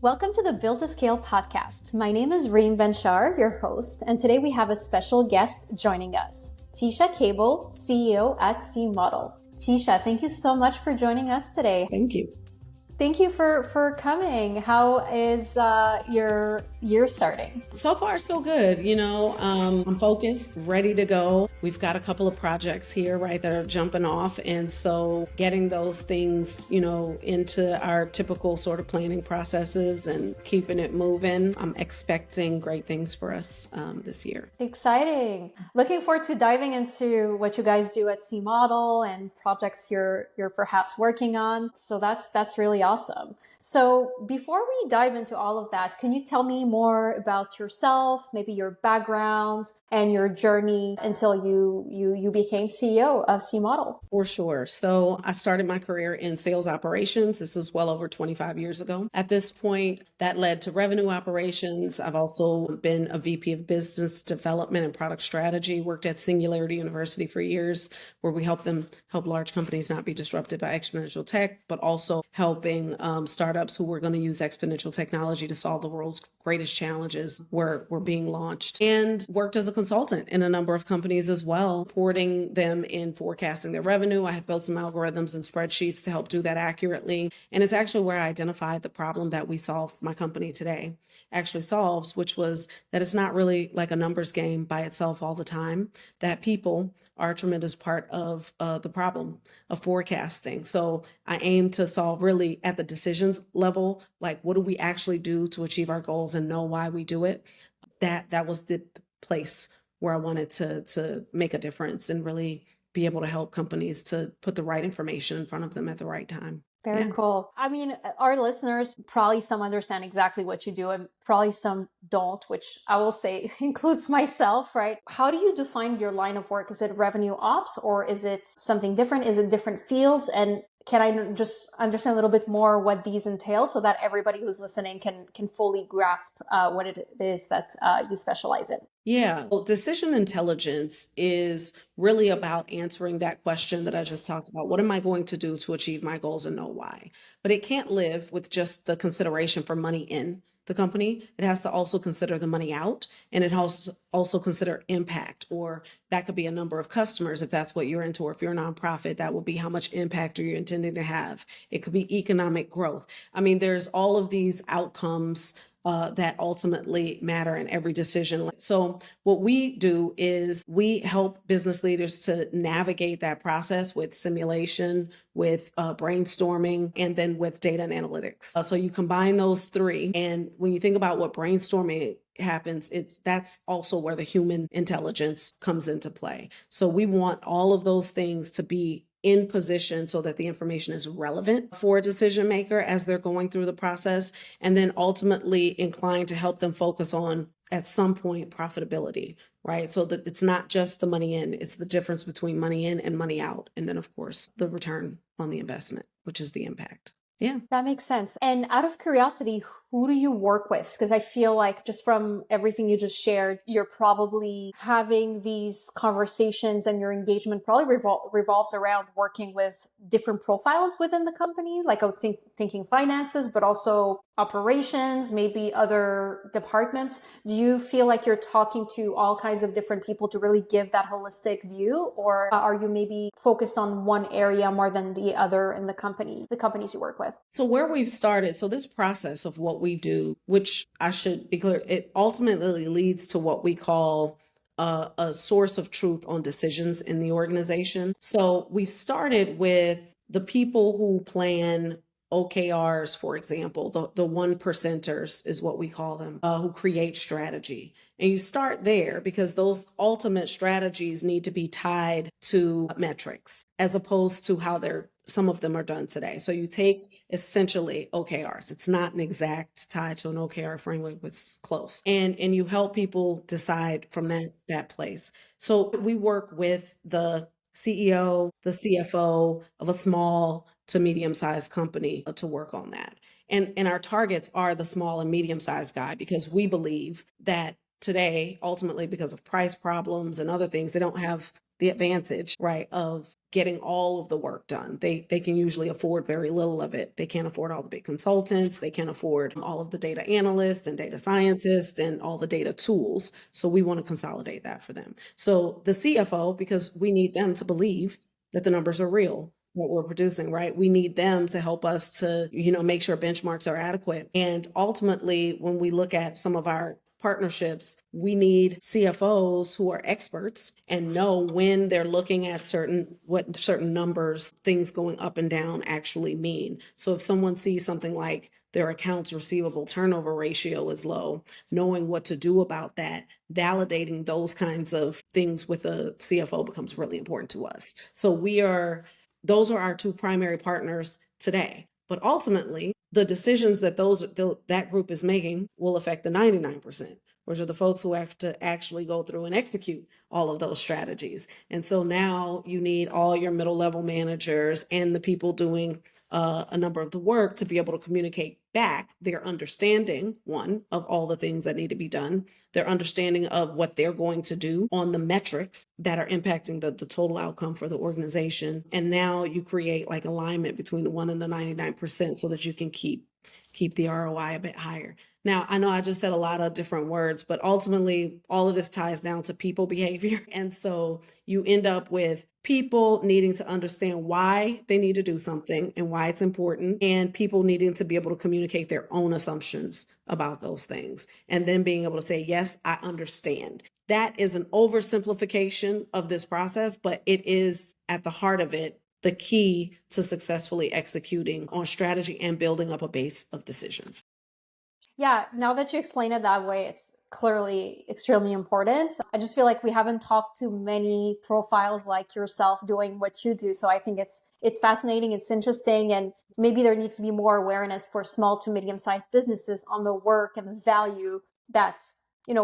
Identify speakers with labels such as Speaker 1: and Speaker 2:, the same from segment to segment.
Speaker 1: Welcome to the Build to Scale podcast. My name is Reem Benshar, your host, and today we have a special guest joining us, Teasha Cable, CEO at CModel. Teasha, thank you so much for joining us today.
Speaker 2: Thank you.
Speaker 1: Thank you for coming. How is your year starting?
Speaker 2: So far, so good. I'm focused, ready to go. We've got a couple of projects here, right, that are jumping off. And so getting those things, into our typical sort of planning processes and keeping it moving. I'm expecting great things for us this year.
Speaker 1: Exciting. Looking forward to diving into what you guys do at CModel and projects you're perhaps working on. So that's really awesome. So before we dive into all of that, can you tell me more about yourself, maybe your background and your journey until you became CEO of CModel?
Speaker 2: For sure. So I started my career in sales operations. This was well over 25 years ago. At this point, that led to revenue operations. I've also been a VP of business development and product strategy, worked at Singularity University for years, where we help large companies not be disrupted by exponential tech, but also helping startups who were going to use exponential technology to solve the world's greatest challenges were being launched, and worked as a consultant in a number of companies as well, supporting them in forecasting their revenue. I had built some algorithms and spreadsheets to help do that accurately. And it's actually where I identified the problem that we solve, my company today actually solves, which was that it's not really like a numbers game by itself all the time, that people are a tremendous part of the problem of forecasting. So I aim to solve really at the decisions level, like what do we actually do to achieve our goals and know why we do it. That was the place where I wanted to make a difference and really be able to help companies to put the right information in front of them at the right time.
Speaker 1: Very cool. I mean, our listeners, probably some understand exactly what you do and probably some don't, which I will say includes myself, right? How do you define your line of work? Is it revenue ops or is it something different? Is it different fields? And can I just understand a little bit more what these entail so that everybody who's listening can fully grasp what it is that you specialize in?
Speaker 2: Yeah, well, decision intelligence is really about answering that question that I just talked about. What am I going to do to achieve my goals and know why? But it can't live with just the consideration for money in the company. It has to also consider the money out, and it has to also consider impact, or that could be a number of customers if that's what you're into, or if you're a nonprofit, that will be how much impact are you intending to have. It could be economic growth. I mean, there's all of these outcomes that ultimately matter in every decision. So what we do is we help business leaders to navigate that process with simulation, with brainstorming, and then with data and analytics. So you combine those three. And when you think about what brainstorming happens, that's also where the human intelligence comes into play. So we want all of those things to be in position so that the information is relevant for a decision maker as they're going through the process, and then ultimately inclined to help them focus on, at some point, profitability, right? So that it's not just the money in, it's the difference between money in and money out. And then, of course, the return on the investment, which is the impact. Yeah.
Speaker 1: That makes sense. And out of curiosity, who do you work with? Because I feel like just from everything you just shared, you're probably having these conversations and your engagement probably revolves around working with different profiles within the company. Like I'm thinking finances, but also operations, maybe other departments. Do you feel like you're talking to all kinds of different people to really give that holistic view? Or are you maybe focused on one area more than the other in the companies you work with?
Speaker 2: So where we've started, so this process of what we do, which I should be clear, it ultimately leads to what we call a source of truth on decisions in the organization. So we've started with the people who plan OKRs, for example, the one percenters is what we call them, who create strategy. And you start there because those ultimate strategies need to be tied to metrics as opposed to how some of them are done today. So you take essentially OKRs. It's not an exact tie to an OKR framework, but it's close. And you help people decide from that place. So we work with the CEO, the CFO of a small to medium-sized company to work on that. And our targets are the small and medium-sized guy, because we believe that today, ultimately, because of price problems and other things, they don't have the advantage, right, of getting all of the work done. They can usually afford very little of it. They can't afford all the big consultants. They can't afford all of the data analysts and data scientists and all the data tools. So we want to consolidate that for them. So the CFO, because we need them to believe that the numbers are real, what we're producing, right? We need them to help us to, make sure benchmarks are adequate. And ultimately, when we look at some of our partnerships, we need CFOs who are experts and know when they're looking at what certain numbers, things going up and down actually mean. So if someone sees something like their accounts receivable turnover ratio is low, knowing what to do about that, validating those kinds of things with a CFO becomes really important to us. So those are our two primary partners today. But ultimately, the decisions that that group is making will affect the 99%, which are the folks who have to actually go through and execute all of those strategies. And so now you need all your middle level managers and the people doing a number of the work to be able to communicate back their understanding, one, of all the things that need to be done, their understanding of what they're going to do on the metrics that are impacting the total outcome for the organization. And now you create like alignment between the 1 and the 99% so that you can keep the ROI a bit higher. Now, I know I just said a lot of different words, but ultimately all of this ties down to people behavior. And so you end up with people needing to understand why they need to do something and why it's important, and people needing to be able to communicate their own assumptions about those things, and then being able to say, yes, I understand. That is an oversimplification of this process, but it is at the heart of it the key to successfully executing on strategy and building up a base of decisions.
Speaker 1: Yeah, now that you explain it that way, it's clearly extremely important. I just feel like we haven't talked to many profiles like yourself doing what you do. So I think it's fascinating, it's interesting, and maybe there needs to be more awareness for small to medium-sized businesses on the work and the value that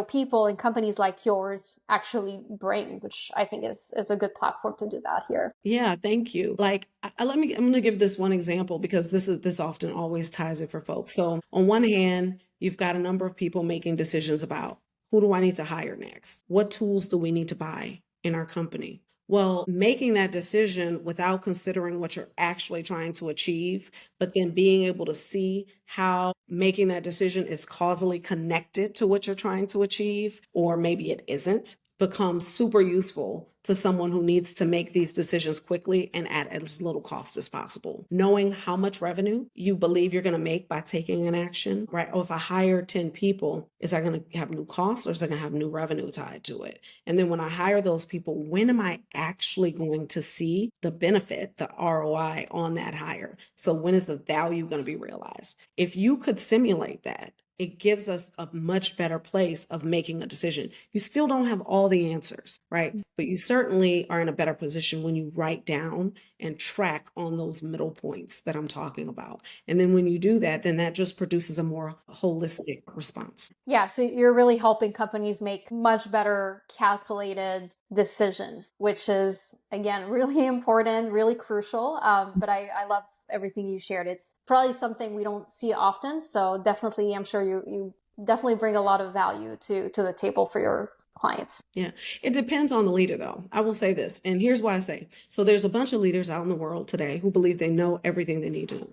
Speaker 1: people and companies like yours actually bring, which I think is a good platform to do that here.
Speaker 2: Yeah, thank you. Like, I'm going to give this one example because this often always ties it for folks. So on one hand, you've got a number of people making decisions about who do I need to hire next? What tools do we need to buy in our company? Well, making that decision without considering what you're actually trying to achieve, but then being able to see how making that decision is causally connected to what you're trying to achieve, or maybe it isn't, becomes super useful to someone who needs to make these decisions quickly and at as little cost as possible. Knowing how much revenue you believe you're going to make by taking an action, right? Or if I hire 10 people, is that going to have new costs or is that going to have new revenue tied to it? And then when I hire those people, when am I actually going to see the benefit, the ROI on that hire? So when is the value going to be realized? If you could simulate that, it gives us a much better place of making a decision. You still don't have all the answers, right? But you certainly are in a better position when you write down and track on those middle points that I'm talking about. And then when you do that, then that just produces a more holistic response.
Speaker 1: Yeah, so you're really helping companies make much better calculated decisions, which is, again, really important, really crucial. But I love everything you shared. It's probably something we don't see often. So definitely, I'm sure you definitely bring a lot of value to the table for your clients.
Speaker 2: Yeah, it depends on the leader, though. I will say this, and here's why I say. So there's a bunch of leaders out in the world today who believe they know everything they need to know.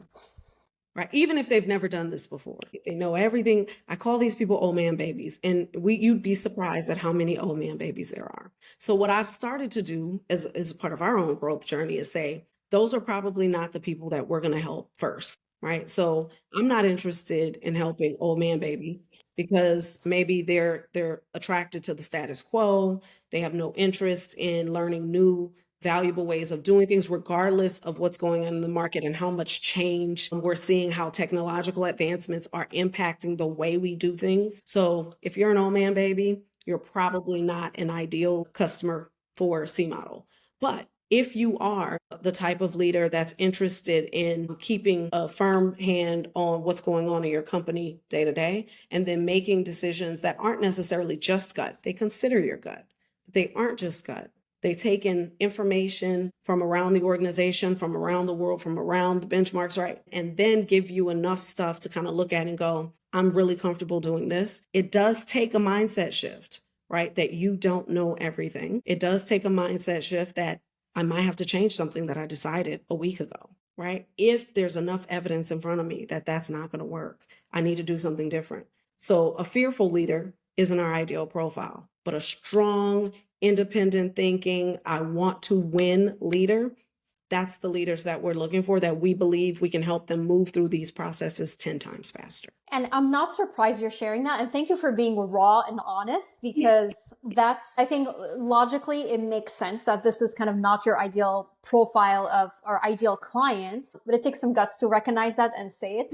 Speaker 2: Right. Even if they've never done this before, they know everything. I call these people old man babies, and you'd be surprised at how many old man babies there are. So what I've started to do as a part of our own growth journey is say, those are probably not the people that we're going to help first. Right. So I'm not interested in helping old man babies because maybe they're attracted to the status quo. They have no interest in learning new valuable ways of doing things, regardless of what's going on in the market and how much change we're seeing, how technological advancements are impacting the way we do things. So if you're an old man baby, you're probably not an ideal customer for CModel. But if you are the type of leader that's interested in keeping a firm hand on what's going on in your company day to day, and then making decisions that aren't necessarily just gut, they consider your gut, but they aren't just gut. They take in information from around the organization, from around the world, from around the benchmarks, right? And then give you enough stuff to kind of look at and go, I'm really comfortable doing this. It does take a mindset shift, right? That you don't know everything. It does take a mindset shift that I might have to change something that I decided a week ago, right? If there's enough evidence in front of me that that's not going to work, I need to do something different. So a fearful leader isn't our ideal profile, but a strong, independent thinking, I want to win leader, that's the leaders that we're looking for, that we believe we can help them move through these processes 10 times faster.
Speaker 1: And I'm not surprised you're sharing that. And thank you for being raw and honest, because that's, I think logically it makes sense that this is kind of not your ideal profile of our ideal clients, but it takes some guts to recognize that and say it,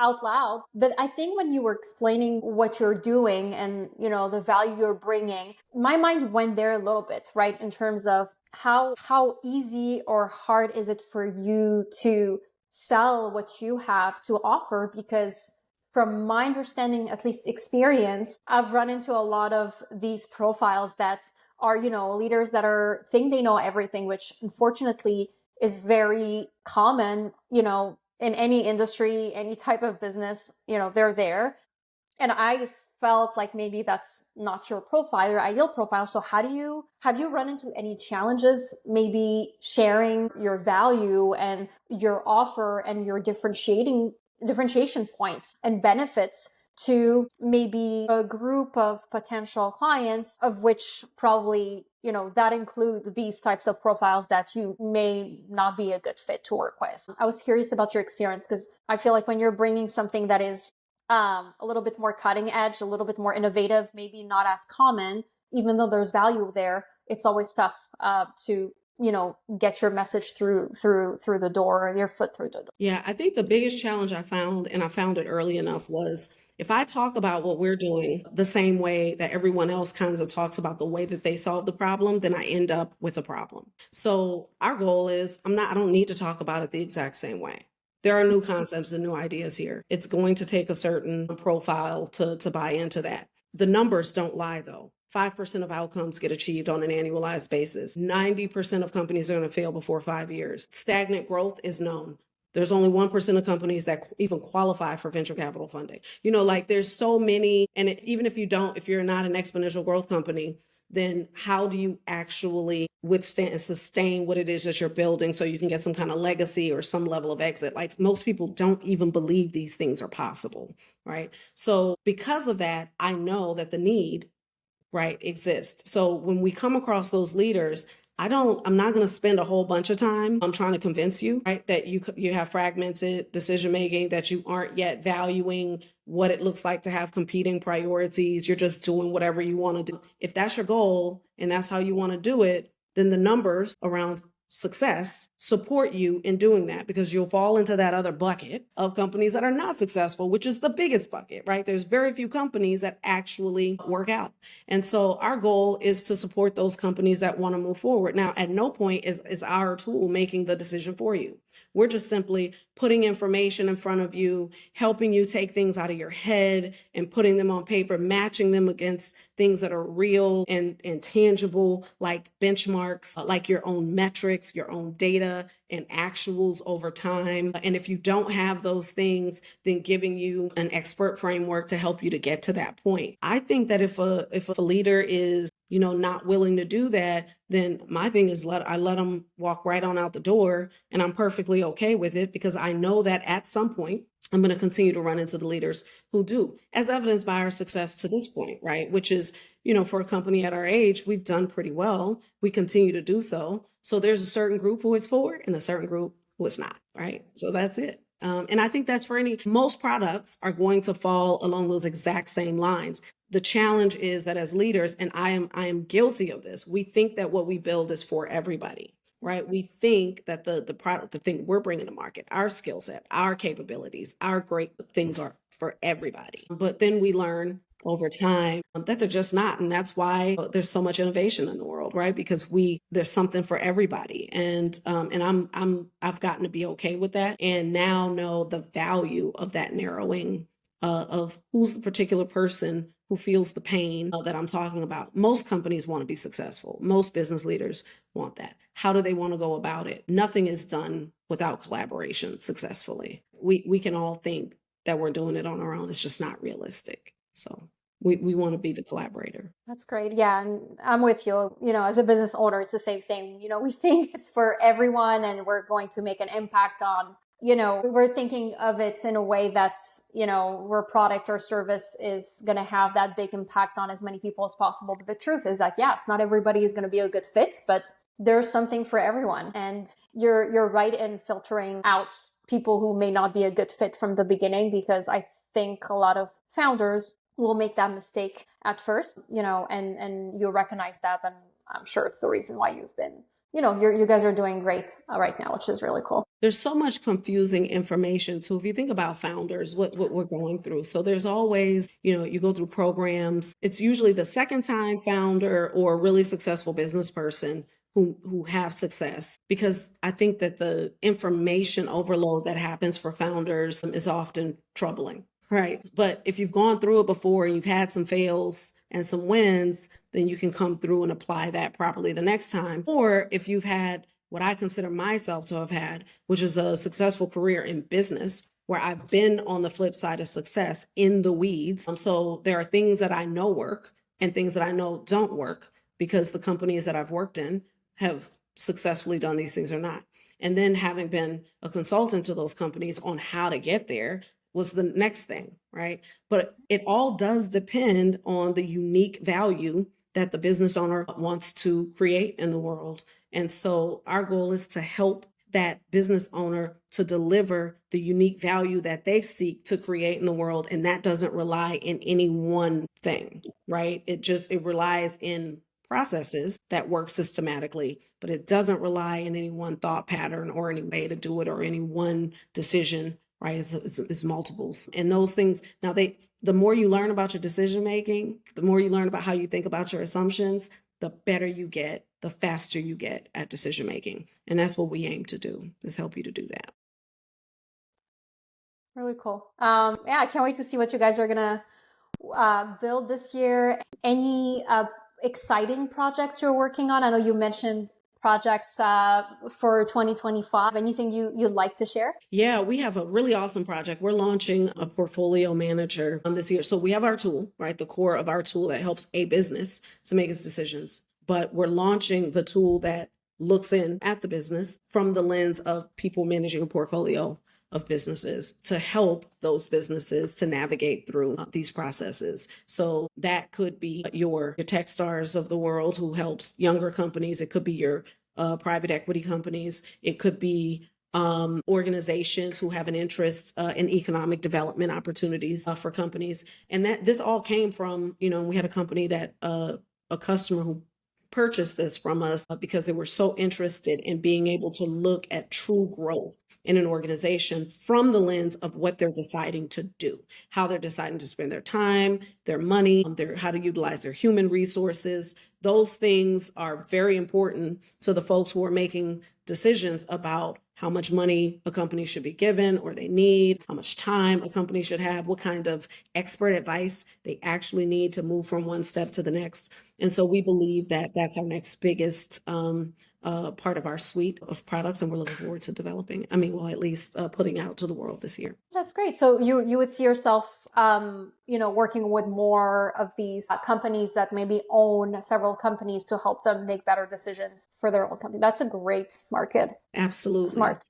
Speaker 1: out loud. But I think when you were explaining what you're doing and, the value you're bringing, my mind went there a little bit, right? In terms of how easy or hard is it for you to sell what you have to offer? Because from my understanding, at least experience, I've run into a lot of these profiles that are, leaders that think they know everything, which unfortunately is very common, in any industry, any type of business, they're there. And I felt like maybe that's not your profile, your ideal profile. So have you run into any challenges, maybe sharing your value and your offer and your differentiation points and benefits to maybe a group of potential clients, of which probably, that include these types of profiles that you may not be a good fit to work with? I was curious about your experience, because I feel like when you're bringing something that is a little bit more cutting edge, a little bit more innovative, maybe not as common, even though there's value there, it's always tough to get your message through the door, or your foot through the door.
Speaker 2: Yeah, I think the biggest challenge I found, and I found it early enough, was if I talk about what we're doing the same way that everyone else kind of talks about the way that they solve the problem, then I end up with a problem. So our goal is, I don't need to talk about it the exact same way. There are new concepts and new ideas here. It's going to take a certain profile to buy into that. The numbers don't lie, though. 5% of outcomes get achieved on an annualized basis. 90% of companies are going to fail before 5 years. Stagnant growth is known. There's only 1% of companies that even qualify for venture capital funding. There's so many, and even if you're not an exponential growth company, then how do you actually withstand and sustain what it is that you're building so you can get some kind of legacy or some level of exit? Like, most people don't even believe these things are possible, right? So because of that, I know that the need, right, exists. So when we come across those leaders, I'm not going to spend a whole bunch of time trying to convince you, right, that you have fragmented decision making, that you aren't yet valuing what it looks like to have competing priorities. You're just doing whatever you want to do. If that's your goal and that's how you want to do it, then the numbers around success support you in doing that, because you'll fall into that other bucket of companies that are not successful, which is the biggest bucket, right? There's very few companies that actually work out. And so our goal is to support those companies that want to move forward. Now, at no point is our tool making the decision for you. We're just simply putting information in front of you, helping you take things out of your head and putting them on paper, matching them against things that are real and tangible, like benchmarks, like your own metrics, your own data and actuals over time. And if you don't have those things, then giving you an expert framework to help you to get to that point. I think that if a leader is not willing to do that, then my thing is I let them walk right on out the door, and I'm perfectly okay with it, because I know that at some point I'm going to continue to run into the leaders who do, as evidenced by our success to this point, right? Which is, for a company at our age, we've done pretty well. We continue to do so. So there's a certain group who it's for and a certain group who it's not, right? So that's it. And I think that's for most products are going to fall along those exact same lines. The challenge is that as leaders, and I am guilty of this, we think that what we build is for everybody, right? We think that the product, the thing we're bringing to market, our skill set, our capabilities, our great things are for everybody. But then we learn over time that they're just not. And that's why there's so much innovation in the world, right? Because there's something for everybody. And I've gotten to be okay with that, and now know the value of that narrowing of who's the particular person who feels the pain that I'm talking about. Most companies want to be successful. Most business leaders want that. How do they want to go about it? Nothing is done without collaboration successfully. We can all think that we're doing it on our own. It's just not realistic. So We want to be the collaborator.
Speaker 1: That's great. Yeah, and I'm with you. As a business owner, it's the same thing. We think it's for everyone and we're going to make an impact on, we're thinking of it in a way that's, where product or service is going to have that big impact on as many people as possible. But the truth is that, yes, not everybody is going to be a good fit, but there's something for everyone. And you're right in filtering out people who may not be a good fit from the beginning, because I think a lot of founders will make that mistake at first, and you'll recognize that. And I'm sure it's the reason why you've been, you guys are doing great right now, which is really cool.
Speaker 2: There's so much confusing information. So if you think about founders, what we're going through. So there's always, you go through programs. It's usually the second time founder or a really successful business person who have success, because I think that the information overload that happens for founders is often troubling. Right. But if you've gone through it before and you've had some fails and some wins, then you can come through and apply that properly the next time. Or if you've had what I consider myself to have had, which is a successful career in business, where I've been on the flip side of success in the weeds. So there are things that I know work and things that I know don't work, because the companies that I've worked in have successfully done these things or not. And then having been a consultant to those companies on how to get there was the next thing, right? But it all does depend on the unique value that the business owner wants to create in the world. And so our goal is to help that business owner to deliver the unique value that they seek to create in the world. And that doesn't rely in any one thing, right? It relies in processes that work systematically, but it doesn't rely in any one thought pattern or any way to do it or any one decision, right? It's multiples. And those things, now the more you learn about your decision making, the more you learn about how you think about your assumptions, the better you get, the faster you get at decision making. And that's what we aim to do, is help you to do that.
Speaker 1: Really cool. Yeah, I can't wait to see what you guys are going to build this year. Any exciting projects you're working on? I know you mentioned projects for 2025. Anything you'd like to share?
Speaker 2: Yeah, we have a really awesome project. We're launching a portfolio manager this year. So we have our tool, right? The core of our tool that helps a business to make its decisions. But we're launching the tool that looks in at the business from the lens of people managing a portfolio of businesses, to help those businesses to navigate through these processes. So that could be your Techstars of the world, who helps younger companies. It could be your private equity companies. It could be organizations who have an interest in economic development opportunities for companies. And that this all came from, we had a company that a customer who purchased this from us because they were so interested in being able to look at true growth in an organization from the lens of what they're deciding to do, how they're deciding to spend their time, their money, how to utilize their human resources. Those things are very important to the folks who are making decisions about how much money a company should be given or they need, how much time a company should have, what kind of expert advice they actually need to move from one step to the next. And so we believe that that's our next biggest part of our suite of products, and we're looking forward to developing, at least putting out to the world this year.
Speaker 1: That's great. So you would see yourself, working with more of these companies that maybe own several companies to help them make better decisions for their own company. That's a great market.
Speaker 2: Absolutely.
Speaker 1: Smart.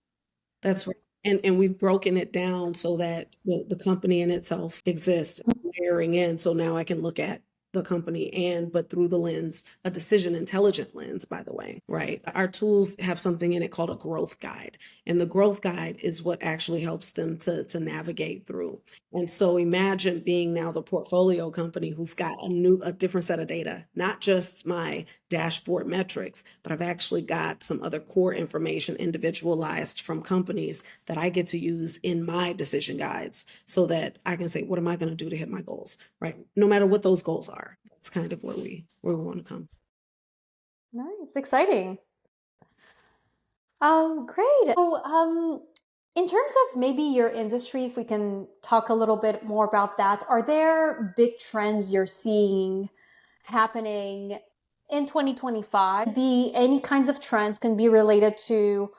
Speaker 2: That's right. And we've broken it down so that the company in itself exists, layering in. So now I can look at the company but through the lens, a decision intelligent lens, by the way, right? Our tools have something in it called a growth guide. And the growth guide is what actually helps them to navigate through. And so imagine being now the portfolio company who's got a different set of data, not just my dashboard metrics, but I've actually got some other core information individualized from companies that I get to use in my decision guides, so that I can say, what am I going to do to hit my goals, right? No matter what those goals are. That's kind of where we want to come.
Speaker 1: Nice, exciting. Great. So, in terms of maybe your industry, if we can talk a little bit more about that, are there big trends you're seeing happening in 2025? Be any kinds of trends, can be related to,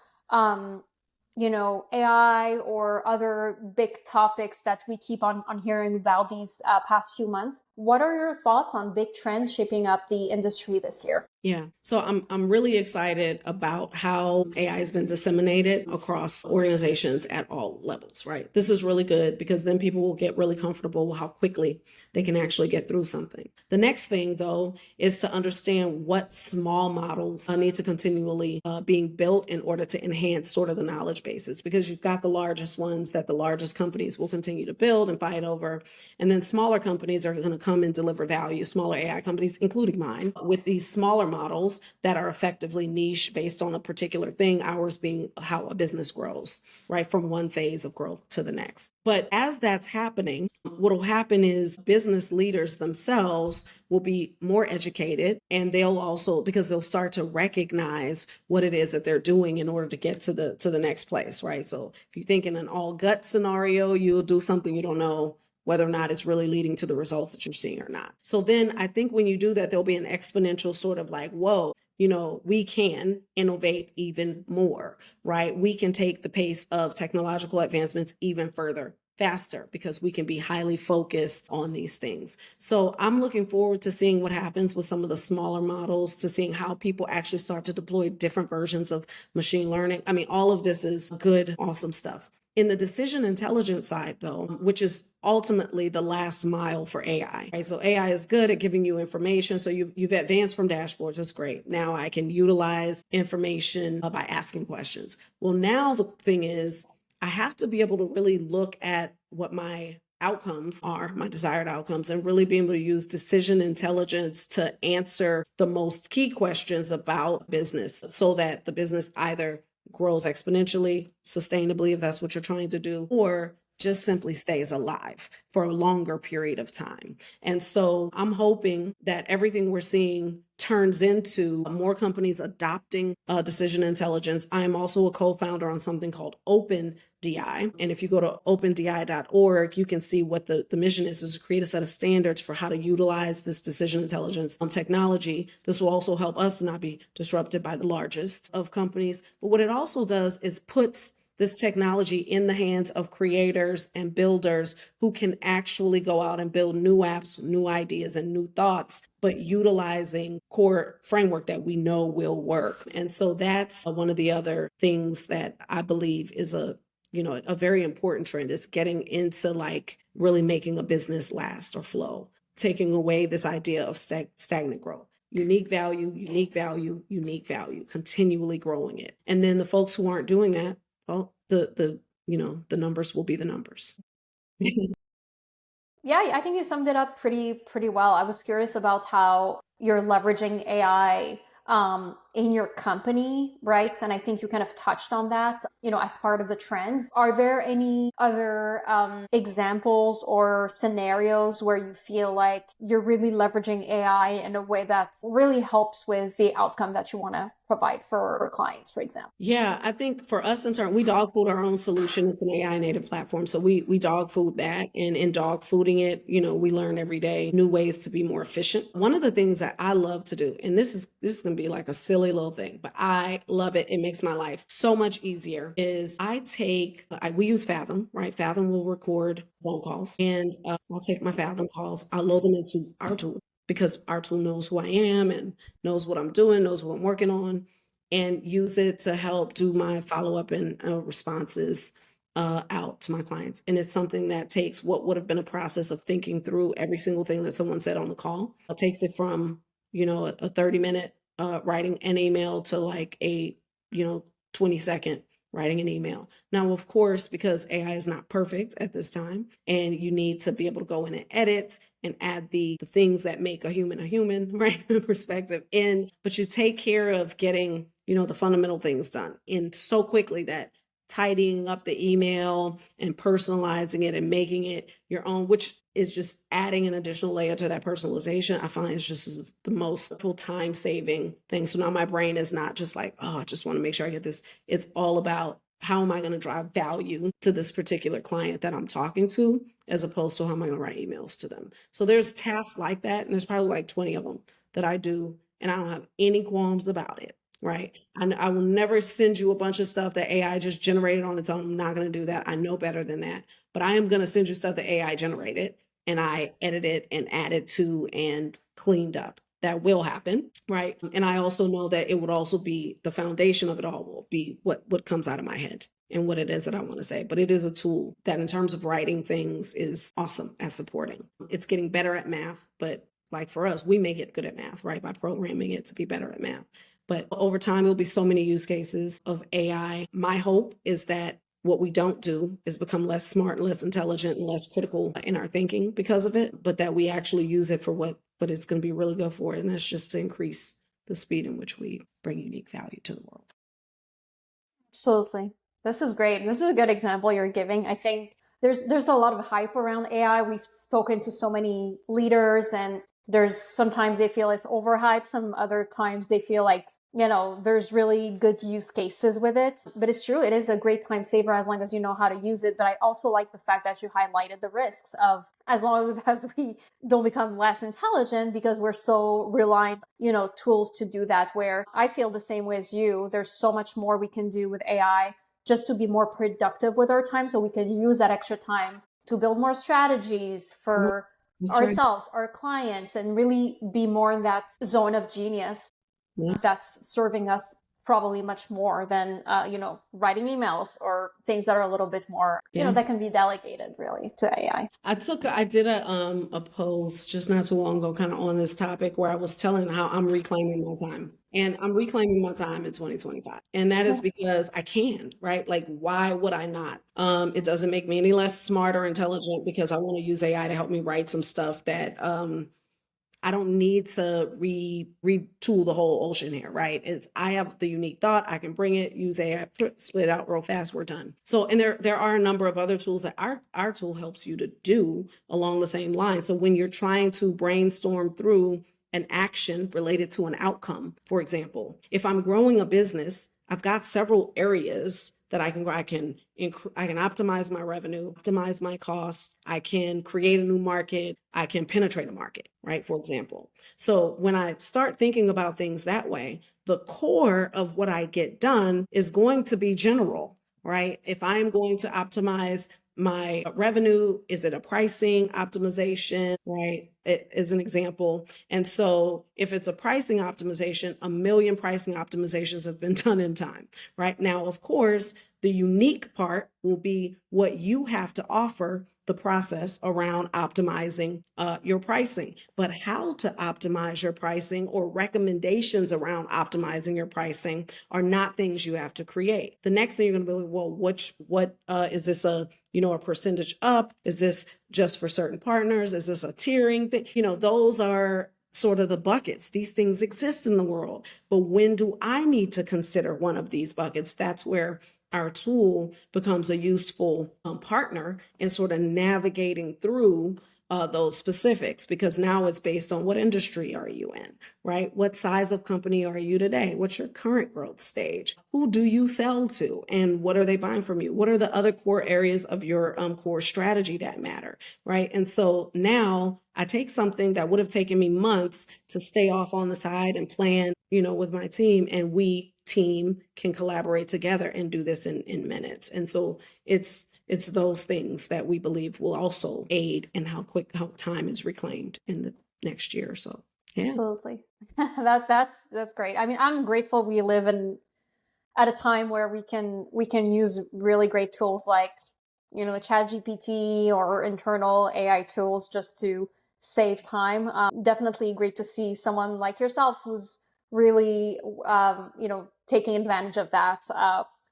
Speaker 1: AI or other big topics that we keep on hearing about these past few months. What are your thoughts on big trends shaping up the industry this year?
Speaker 2: Yeah. So I'm really excited about how AI has been disseminated across organizations at all levels, right? This is really good because then people will get really comfortable with how quickly they can actually get through something. The next thing, though, is to understand what small models need to continually being built in order to enhance sort of the knowledge bases, because you've got the largest ones that the largest companies will continue to build and fight over. And then smaller companies are going to come and deliver value, smaller AI companies, including mine, with these smaller models that are effectively niche based on a particular thing, ours being how a business grows, right, from one phase of growth to the next. But as that's happening, what will happen is business leaders themselves will be more educated, and they'll also, because they'll start to recognize what it is that they're doing in order to get to the next place, right? So if you think in an all gut scenario, you'll do something you don't know whether or not it's really leading to the results that you're seeing or not. So then I think when you do that, there'll be an exponential sort of like, whoa, we can innovate even more, right? We can take the pace of technological advancements even further, faster, because we can be highly focused on these things. So I'm looking forward to seeing what happens with some of the smaller models, to seeing how people actually start to deploy different versions of machine learning. I mean, all of this is good, awesome stuff. In the decision intelligence side, though, which is ultimately the last mile for AI, right? So AI is good at giving you information. So you've advanced from dashboards. That's great. Now I can utilize information by asking questions. Well, now the thing is, I have to be able to really look at what my outcomes are, my desired outcomes, and really be able to use decision intelligence to answer the most key questions about business so that the business either grows exponentially, sustainably, if that's what you're trying to do, or just simply stays alive for a longer period of time. And so I'm hoping that everything we're seeing turns into more companies adopting decision intelligence. I am also a co-founder on something called OpenDI. And if you go to opendi.org, you can see what the mission is to create a set of standards for how to utilize this decision intelligence technology. This will also help us to not be disrupted by the largest of companies. But what it also does is puts this technology in the hands of creators and builders who can actually go out and build new apps, new ideas, and new thoughts, but utilizing core framework that we know will work. And so that's one of the other things that I believe is a very important trend, is getting into like really making a business last or flow, taking away this idea of stagnant growth. Unique value, unique value, unique value, continually growing it. And then the folks who aren't doing that, well, the numbers will be the numbers.
Speaker 1: Yeah, I think you summed it up pretty well. I was curious about how you're leveraging AI in your company, right? And I think you kind of touched on that, as part of the trends. Are there any other examples or scenarios where you feel like you're really leveraging AI in a way that really helps with the outcome that you want to provide for clients, for example?
Speaker 2: Yeah, I think for us in turn, we dog food our own solution. It's an AI native platform. So we dog food that, and in dog fooding it, we learn every day new ways to be more efficient. One of the things that I love to do, and this is gonna be like a silly little thing, but I love it. It makes my life so much easier, is we use Fathom, right? Fathom will record phone calls, and I'll take my Fathom calls, I'll load them into our tool, because our tool knows who I am and knows what I'm doing, knows what I'm working on, and use it to help do my follow-up and responses out to my clients. And it's something that takes what would have been a process of thinking through every single thing that someone said on the call. It takes it from, a 30-minute writing an email to like a, 20-second writing an email. Now, of course, because AI is not perfect at this time, and you need to be able to go in and edit and add the things that make a human, right? Perspective in, but you take care of getting, the fundamental things done in so quickly that tidying up the email and personalizing it and making it your own, which is just adding an additional layer to that personalization, I find is just the most time saving thing. So now my brain is not just like, oh, I just want to make sure I get this. It's all about, how am I going to drive value to this particular client that I'm talking to, as opposed to how am I going to write emails to them. So there's tasks like that, and there's probably like 20 of them that I do, and I don't have any qualms about it. right? And I will never send you a bunch of stuff that AI just generated on its own. I'm not going to do that. I know better than that. But I am going to send you stuff that AI generated and I edited and added to and cleaned up. That will happen, right? And I also know that it would also be the foundation of it all will be what comes out of my head and what it is that I want to say. But it is a tool that in terms of writing things is awesome at supporting. It's getting better at math, but like for us, we make it good at math, right? By programming it to be better at math. But over time, there'll be so many use cases of AI. My hope is that what we don't do is become less smart and less intelligent and less critical in our thinking because of it, but that we actually use it for what it's going to be really good for. And that's just to increase the speed in which we bring unique value to the world.
Speaker 1: Absolutely. This is great. This is a good example you're giving. I think there's a lot of hype around AI. We've spoken to so many leaders, and there's sometimes they feel it's overhyped. Some other times they feel like, there's really good use cases with it. But it's true. It is a great time saver as long as you know how to use it. But I also like the fact that you highlighted the risks of as long as we don't become less intelligent because we're so reliant, tools to do that, where I feel the same way as you. There's so much more we can do with AI just to be more productive with our time. So we can use that extra time to build more strategies for ourselves, our clients, and really be more in that zone of genius that's serving us probably much more than, writing emails or things that are a little bit more, that can be delegated really to AI.
Speaker 2: I did a post just not too long ago kind of on this topic where I was telling how I'm reclaiming my time. And I'm reclaiming my time in 2025. And that is because I can, right? Like, why would I not? It doesn't make me any less smart or intelligent because I want to use AI to help me write some stuff that I don't need to retool the whole ocean here, right? I have the unique thought, I can bring it, use AI, split it out real fast, we're done. So, and there are a number of other tools that our tool helps you to do along the same line. So when you're trying to brainstorm through an action related to an outcome, for example, if I'm growing a business, I've got several areas that I can optimize my revenue, optimize my costs. I can create a new market. I can penetrate a market, right? For example. So when I start thinking about things that way, the core of what I get done is going to be general, right? If I'm going to optimize my revenue, is it a pricing optimization, right? It is an example. And so if it's a pricing optimization, a million pricing optimizations have been done in time, right? Now, of course, the unique part will be what you have to offer the process around optimizing your pricing. But how to optimize your pricing or recommendations around optimizing your pricing are not things you have to create. The next thing you're going to be like, well, what is this a percentage up? Is this just for certain partners? Is this a tiering thing? Those are sort of the buckets. These things exist in the world. But when do I need to consider one of these buckets? That's where our tool becomes a useful partner in sort of navigating through those specifics, because now it's based on what industry are you in, right? What size of company are you today? What's your current growth stage? Who do you sell to? And what are they buying from you? What are the other core areas of your core strategy that matter, right? And so now I take something that would have taken me months to stay off on the side and plan, with my team, and we team can collaborate together and do this in minutes. And so it's those things that we believe will also aid in how time is reclaimed in the next year or so. Yeah.
Speaker 1: Absolutely. That's great. I mean, I'm grateful we live at a time where we can use really great tools like, ChatGPT or internal AI tools just to save time. Definitely great to see someone like yourself who's really, taking advantage of that,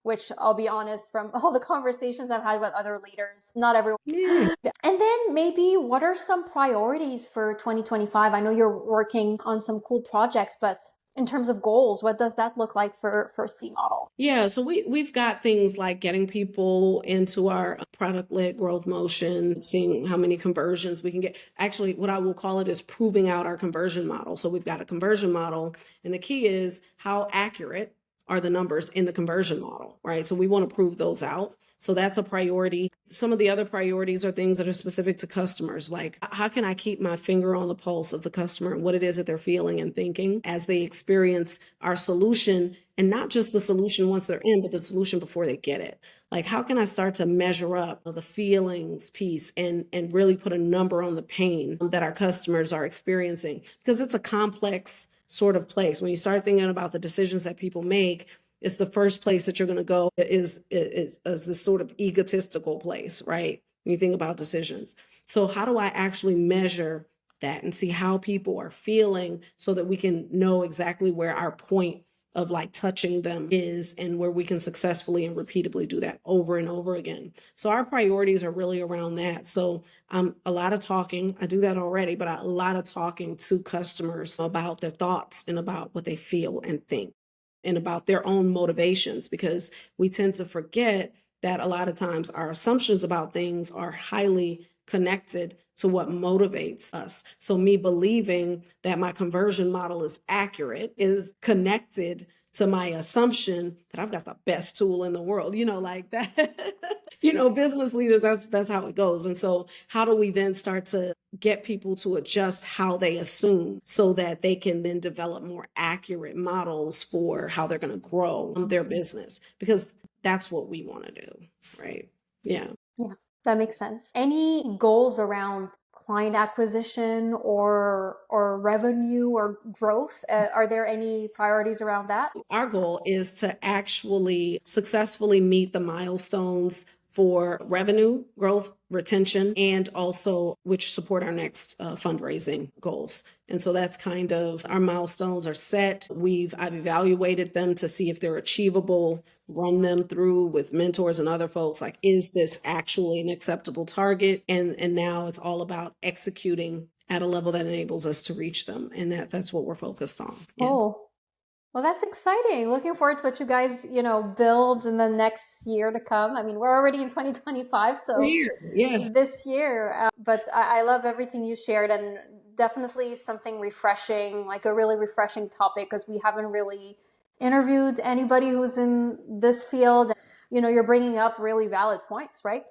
Speaker 1: which I'll be honest, from all the conversations I've had with other leaders, not everyone.
Speaker 2: Yeah.
Speaker 1: And then maybe what are some priorities for 2025? I know you're working on some cool projects, but in terms of goals, what does that look like for CModel?
Speaker 2: Yeah, so we've got things like getting people into our product-led growth motion, seeing how many conversions we can get. Actually, what I will call it is proving out our conversion model. So we've got a conversion model, and the key is how accurate are the numbers in the conversion model, right? So we want to prove those out. So that's a priority. Some of the other priorities are things that are specific to customers, like how can I keep my finger on the pulse of the customer and what it is that they're feeling and thinking as they experience our solution, and not just the solution once they're in, but the solution before they get it. Like, how can I start to measure up the feelings piece and really put a number on the pain that our customers are experiencing? Because it's a complex sort of place. When you start thinking about the decisions that people make, it's the first place that you're going to go is this sort of egotistical place, right? When you think about decisions. So how do I actually measure that and see how people are feeling so that we can know exactly where our point of like touching them is, and where we can successfully and repeatedly do that over and over again. So our priorities are really around that. So a lot of talking, I do that already, but a lot of talking to customers about their thoughts and about what they feel and think and about their own motivations, because we tend to forget that a lot of times our assumptions about things are highly connected to what motivates us. So me believing that my conversion model is accurate is connected to my assumption that I've got the best tool in the world, like that. Business leaders, that's how it goes. And so how do we then start to get people to adjust how they assume so that they can then develop more accurate models for how they're going to grow their business? Because that's what we want to do, right? Yeah.
Speaker 1: Yeah, that makes sense. Any goals around client acquisition or revenue or growth? Are there any priorities around that?
Speaker 2: Our goal is to actually successfully meet the milestones for revenue, growth, retention, and also which support our next fundraising goals. And so that's kind of, our milestones are set. I've evaluated them to see if they're achievable, run them through with mentors and other folks. Like, is this actually an acceptable target? And now it's all about executing at a level that enables us to reach them. And that's what we're focused on. Yeah.
Speaker 1: Oh, well, that's exciting. Looking forward to what you guys, build in the next year to come. I mean, we're already in 2025, so
Speaker 2: Yeah.
Speaker 1: this year. But I love everything you shared, and definitely something refreshing, like a really refreshing topic, because we haven't really interviewed anybody who's in this field. You're bringing up really valid points, right?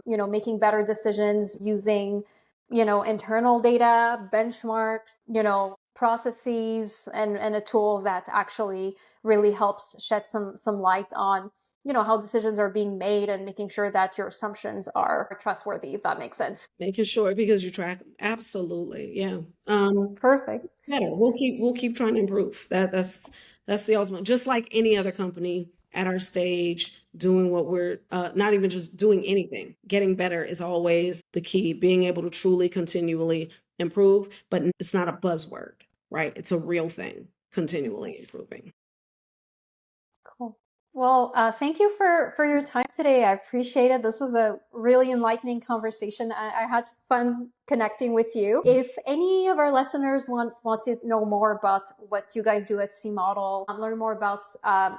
Speaker 1: Making better decisions using, internal data, benchmarks, processes, and a tool that actually really helps shed some light on how decisions are being made, and making sure that your assumptions are trustworthy, if that makes sense.
Speaker 2: Making sure, because you track them. Absolutely. Yeah.
Speaker 1: Perfect.
Speaker 2: Better. We'll keep trying to improve. That's the ultimate. Just like any other company at our stage, doing what we're not even just doing anything. Getting better is always the key. Being able to truly continually improve, but it's not a buzzword, right? It's a real thing. Continually improving.
Speaker 1: Cool. Well, thank you for your time today. I appreciate it. This was a really enlightening conversation. I had fun connecting with you. If any of our listeners want to know more about what you guys do at CModel, learn more about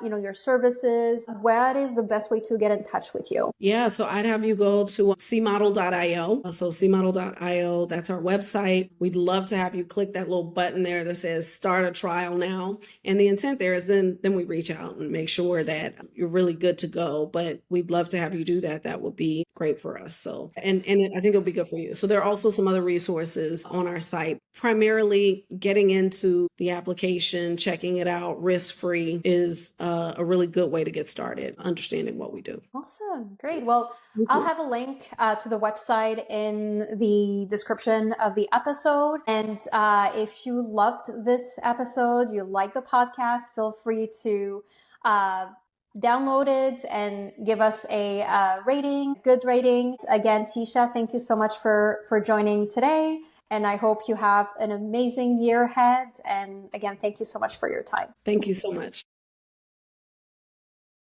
Speaker 1: your services, what is the best way to get in touch with you?
Speaker 2: Yeah, so I'd have you go to CModel.io. So CModel.io, that's our website. We'd love to have you click that little button there that says start a trial now. And the intent there is then we reach out and make sure that you're really good to go. But we'd love to have you do that. That would be great for us. So, and I think it'll be good for you. So there are also some other resources on our site, primarily getting into the application, checking it out risk-free is a really good way to get started, understanding what we do.
Speaker 1: Awesome. Great. Well, I'll have a link to the website in the description of the episode. And if you loved this episode, you like the podcast, feel free to download it and give us a good rating. Again, Teasha, thank you so much for joining today. And I hope you have an amazing year ahead. And again, thank you so much for your time.
Speaker 2: Thank you so much.